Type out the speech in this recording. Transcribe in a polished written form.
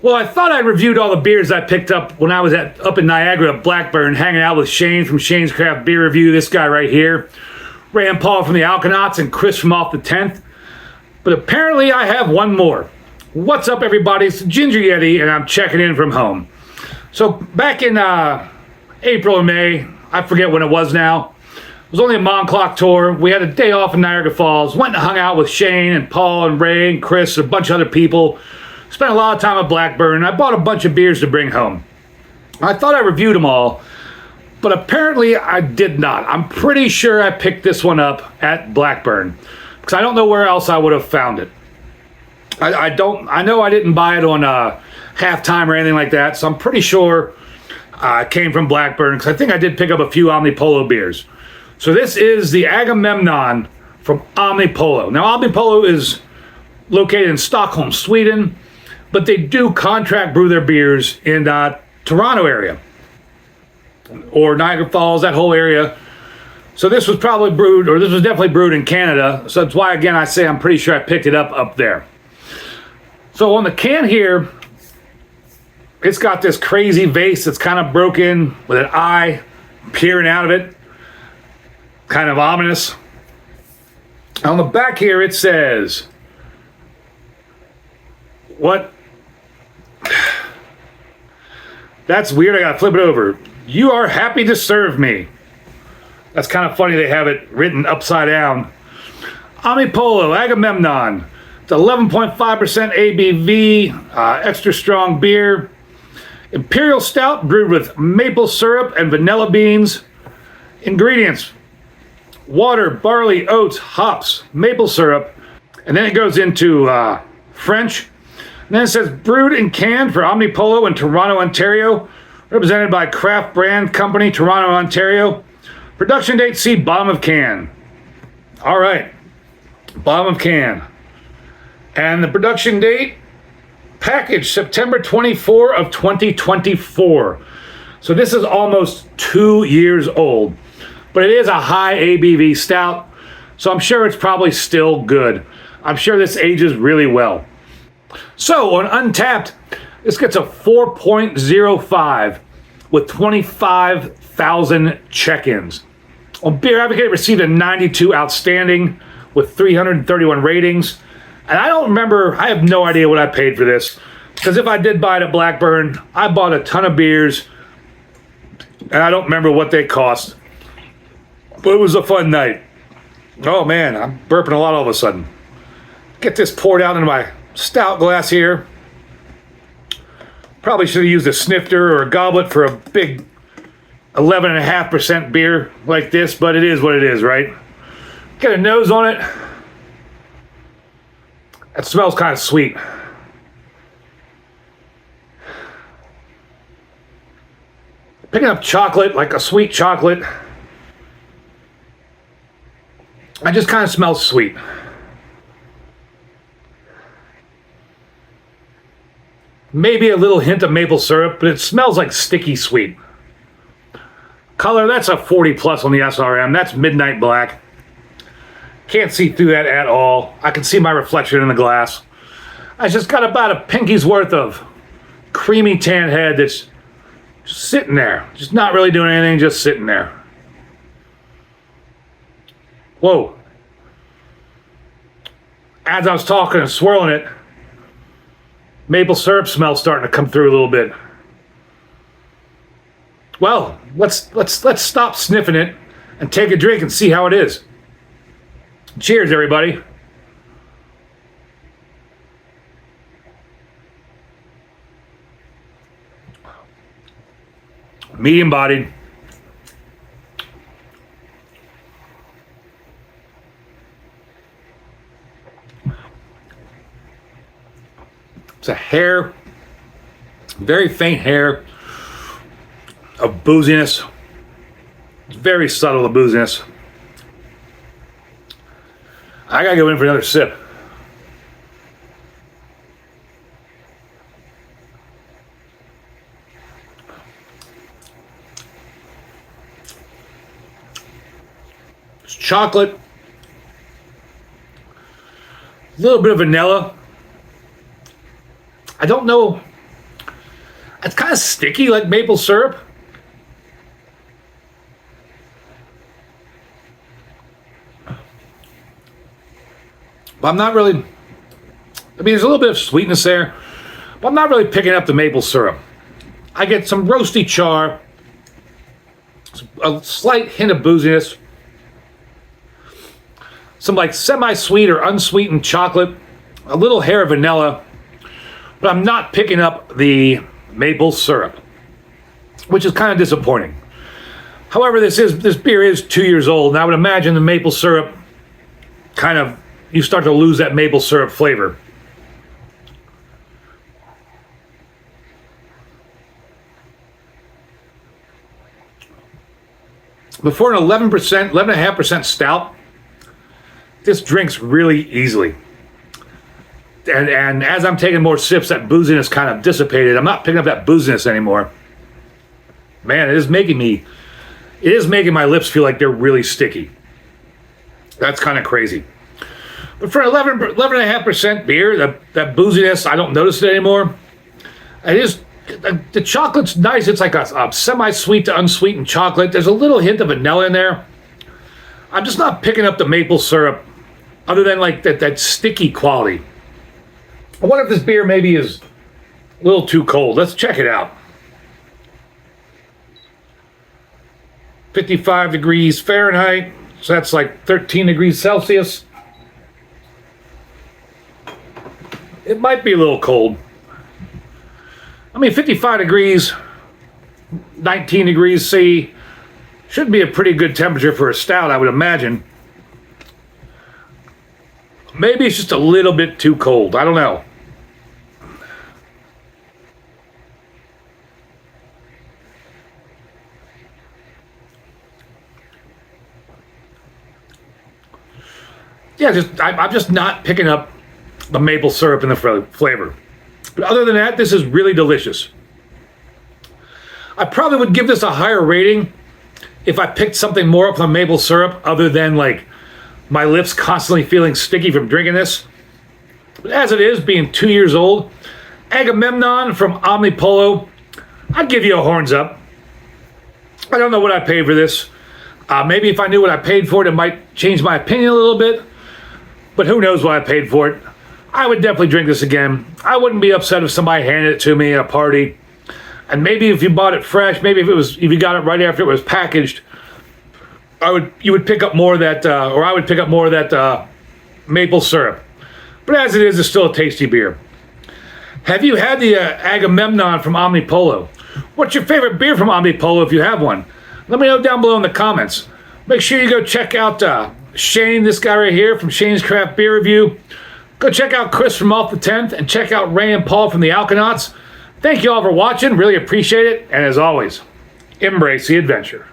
Well, I thought I reviewed all the beers I picked up when I was up in Niagara at Blackburn, hanging out with Shane from Shane's Craft Beer Review, this guy right here, Ray and Paul from the Alkanauts, and Chris from Off the 10th. But apparently I have one more. What's up, everybody? It's Ginger Yeti, and I'm checking in from home. So back in April or May, I forget when it was now, it was only a Monclock tour. We had a day off in Niagara Falls, went and hung out with Shane and Paul and Ray and Chris and a bunch of other people. Spent a lot of time at Blackburn. I bought a bunch of beers to bring home. I thought I reviewed them all, but apparently I did not. I'm pretty sure I picked this one up at Blackburn because I don't know where else I would have found it. I know I didn't buy it on halftime or anything like that, so I'm pretty sure it came from Blackburn because I think I did pick up a few Omnipollo beers. So this is the Agamemnon from Omnipollo. Now Omnipollo is located in Stockholm, Sweden, but they do contract brew their beers in Toronto area or Niagara Falls, that whole area. So this was probably brewed, or this was definitely brewed in Canada. So that's why, again, I say I'm pretty sure I picked it up there. So on the can here, it's got this crazy vase that's kind of broken with an eye peering out of it. Kind of ominous. On the back here, it says, what? That's weird. I gotta flip it over. You are happy to serve me. That's kind of funny they have it written upside down. Omnipollo, Agamemnon. It's 11.5% ABV, extra strong beer. Imperial Stout brewed with maple syrup and vanilla beans. Ingredients: water, barley, oats, hops, maple syrup. And then it goes into French. And then it says brewed and canned for Omnipollo in Toronto, Ontario. Represented by Craft Brand Company, Toronto, Ontario. Production date, see bottom of can. All right, bottom of can. And the production date, package September 24 of 2024. So this is almost 2 years old. But it is a high ABV stout, so I'm sure it's probably still good. I'm sure this ages really well. So on Untapped, this gets a 4.05 with 25,000 check-ins. On Beer Advocate, it received a 92 outstanding with 331 ratings. And I don't remember, I have no idea what I paid for this. Because if I did buy it at Blackburn, I bought a ton of beers. And I don't remember what they cost. But it was a fun night. Oh man, I'm burping a lot all of a sudden. Get this poured out into my stout glass here. Probably should have used a snifter or a goblet for a big 11.5% beer like this, but it is what it is, right? Get a nose on it. It smells kind of sweet. Picking up chocolate, like a sweet chocolate. I just kind of smell sweet. Maybe a little hint of maple syrup, but it smells like sticky sweet. Color, that's a 40 plus on the SRM. That's midnight black. Can't see through that at all. I can see my reflection in the glass. I just got about a pinky's worth of creamy tan head that's just sitting there. Just not really doing anything, just sitting there. Whoa. As I was talking and swirling it, maple syrup smell starting to come through a little bit. Well, let's stop sniffing it and take a drink and see how it is. Cheers, everybody. Medium bodied. It's a hair, very faint hair of booziness. It's very subtle, the booziness. I gotta go in for another sip. It's chocolate, a little bit of vanilla. I don't know It's kind of sticky like maple syrup. But I'm not really, I mean, there's a little bit of sweetness there, but I'm not really picking up the maple syrup. I get some roasty char, a slight hint of booziness, some like semi-sweet or unsweetened chocolate, a little hair of vanilla, but I'm not picking up the maple syrup, which is kind of disappointing. However, this beer is 2 years old, and I would imagine the maple syrup kind of, you start to lose that maple syrup flavor. But for an 11%, 11.5% stout, this drinks really easily. And as I'm taking more sips, that booziness kind of dissipated. I'm not picking up that booziness anymore. Man, it is making my lips feel like they're really sticky. That's kind of crazy. But for 11.5% beer, that booziness, I don't notice it anymore. It is, the chocolate's nice. It's like a semi-sweet to unsweetened chocolate. There's a little hint of vanilla in there. I'm just not picking up the maple syrup, other than like that sticky quality. I wonder if this beer maybe is a little too cold. Let's check it out. 55 degrees Fahrenheit, so that's like 13 degrees Celsius. It might be a little cold. I mean, 55 degrees, 19 degrees C, should be a pretty good temperature for a stout, I would imagine. Maybe it's just a little bit too cold. I don't know. Yeah, I'm just not picking up the maple syrup in the flavor. But other than that, this is really delicious. I probably would give this a higher rating if I picked something more up from maple syrup, other than like my lips constantly feeling sticky from drinking this. But as it is, being 2 years old, Agamemnon from Omnipollo, I'd give you a horns up. I don't know what I paid for this. Maybe if I knew what I paid for it, it might change my opinion a little bit. But who knows what I paid for it. I would definitely drink this again. I wouldn't be upset if somebody handed it to me at a party. And maybe if you bought it fresh, maybe if you got it right after it was packaged, you would pick up more of that, or I would pick up more of that maple syrup. But as it is, it's still a tasty beer. Have you had the Agamemnon from Omnipollo? What's your favorite beer from Omnipollo if you have one? Let me know down below in the comments. Make sure you go check out Shane, this guy right here from Shane's Craft Beer Review. Go check out Chris from Off the 10th, and check out Ray and Paul from the Alkanauts. Thank you all for watching. Really appreciate it. And as always, embrace the adventure.